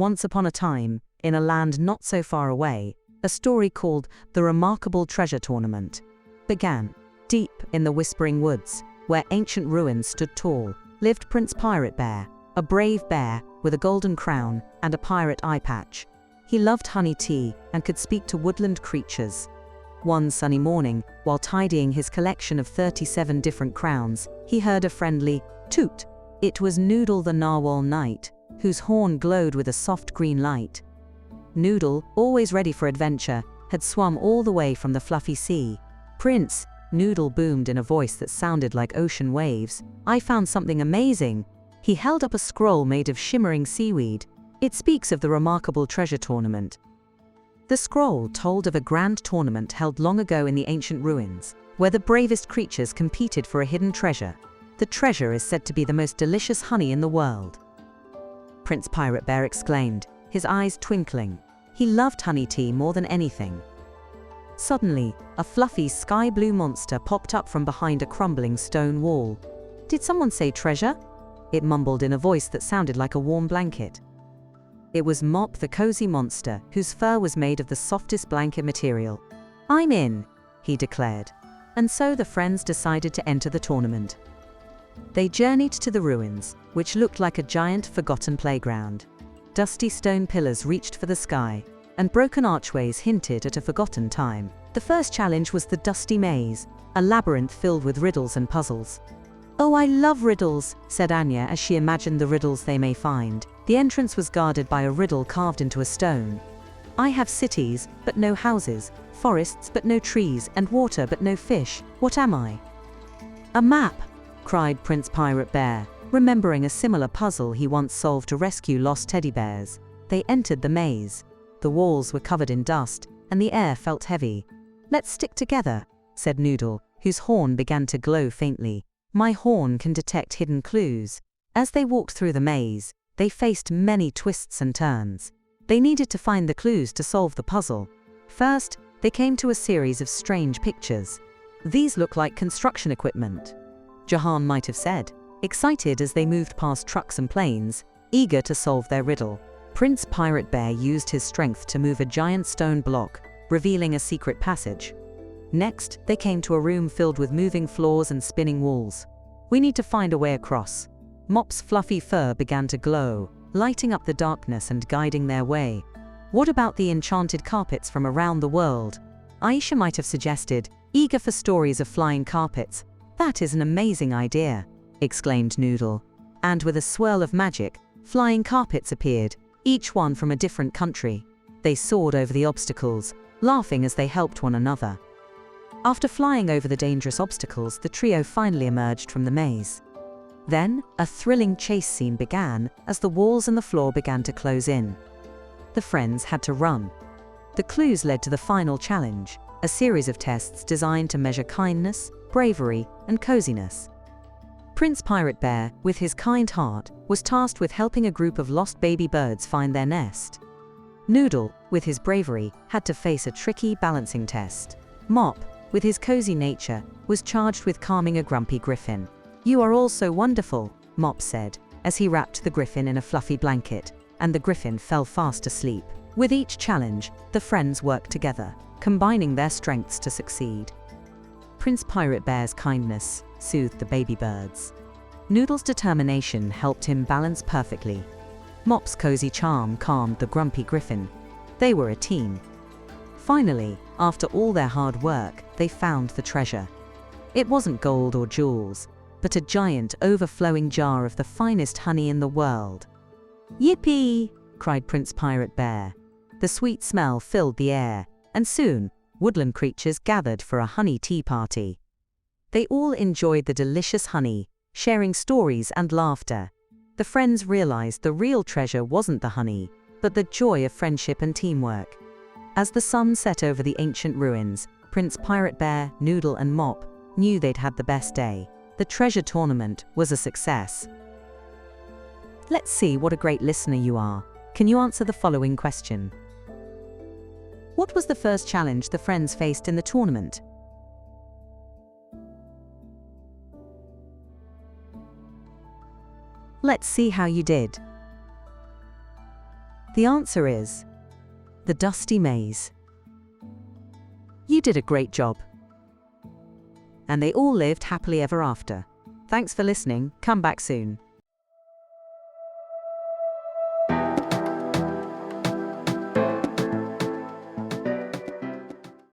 Once upon a time, in a land not so far away, a story called The Remarkable Treasure Tournament began. Deep in the Whispering Woods, where ancient ruins stood tall, lived Prince Pirate Bear, a brave bear with a golden crown and a pirate eyepatch. He loved honey tea and could speak to woodland creatures. One sunny morning, while tidying his collection of 37 different crowns, he heard a friendly toot. It was Noodle the Narwhal Knight, whose horn glowed with a soft green light. Noodle, always ready for adventure, had swum all the way from the fluffy sea. "Prince," Noodle boomed in a voice that sounded like ocean waves, "I found something amazing." He held up a scroll made of shimmering seaweed. It speaks of the remarkable treasure tournament. The scroll told of a grand tournament held long ago in the ancient ruins, where the bravest creatures competed for a hidden treasure. The treasure is said to be the most delicious honey in the world. Prince Pirate Bear exclaimed, his eyes twinkling. He loved honey tea more than anything. Suddenly, a fluffy sky-blue monster popped up from behind a crumbling stone wall. "Did someone say treasure?" It mumbled in a voice that sounded like a warm blanket. It was Mop the Cozy Monster, whose fur was made of the softest blanket material. "I'm in," he declared. And so the friends decided to enter the tournament. They journeyed to the ruins, which looked like a giant forgotten playground. Dusty stone pillars reached for the sky, and broken archways hinted at a forgotten time. The first challenge was the Dusty Maze, a labyrinth filled with riddles and puzzles. "Oh, I love riddles," said Anya as she imagined the riddles they may find. The entrance was guarded by a riddle carved into a stone. "I have cities, but no houses, forests, but no trees, and water, but no fish. What am I?" "A map," cried Prince Pirate Bear, remembering a similar puzzle he once solved to rescue lost teddy bears. They entered the maze. The walls were covered in dust, and the air felt heavy. "Let's stick together," said Noodle, whose horn began to glow faintly. "My horn can detect hidden clues." As they walked through the maze, they faced many twists and turns. They needed to find the clues to solve the puzzle. First, they came to a series of strange pictures. "These look like construction equipment," Jahan might have said, excited as they moved past trucks and planes, eager to solve their riddle. Prince Pirate Bear used his strength to move a giant stone block, revealing a secret passage. Next, they came to a room filled with moving floors and spinning walls. "We need to find a way across." Mop's fluffy fur began to glow, lighting up the darkness and guiding their way. "What about the enchanted carpets from around the world?" Aisha might have suggested, eager for stories of flying carpets. "That is an amazing idea," exclaimed Noodle. And with a swirl of magic, flying carpets appeared, each one from a different country. They soared over the obstacles, laughing as they helped one another. After flying over the dangerous obstacles, the trio finally emerged from the maze. Then, a thrilling chase scene began as the walls and the floor began to close in. The friends had to run. The clues led to the final challenge, a series of tests designed to measure kindness, bravery, and coziness. Prince Pirate Bear, with his kind heart, was tasked with helping a group of lost baby birds find their nest. Noodle, with his bravery, had to face a tricky balancing test. Mop, with his cozy nature, was charged with calming a grumpy griffin. "You are all so wonderful," Mop said, as he wrapped the griffin in a fluffy blanket, and the griffin fell fast asleep. With each challenge, the friends worked together, combining their strengths to succeed. Prince Pirate Bear's kindness soothed the baby birds. Noodle's determination helped him balance perfectly. Mop's cozy charm calmed the grumpy griffin. They were a team. Finally, after all their hard work, they found the treasure. It wasn't gold or jewels, but a giant overflowing jar of the finest honey in the world. "Yippee!" cried Prince Pirate Bear. The sweet smell filled the air, and soon, woodland creatures gathered for a honey tea party. They all enjoyed the delicious honey, sharing stories and laughter. The friends realized the real treasure wasn't the honey, but the joy of friendship and teamwork. As the sun set over the ancient ruins, Prince Pirate Bear, Noodle, and Mop knew they'd had the best day. The treasure tournament was a success. Let's see what a great listener you are. Can you answer the following question? What was the first challenge the friends faced in the tournament? Let's see how you did. The answer is the dusty maze. You did a great job. And they all lived happily ever after. Thanks for listening. Come back soon.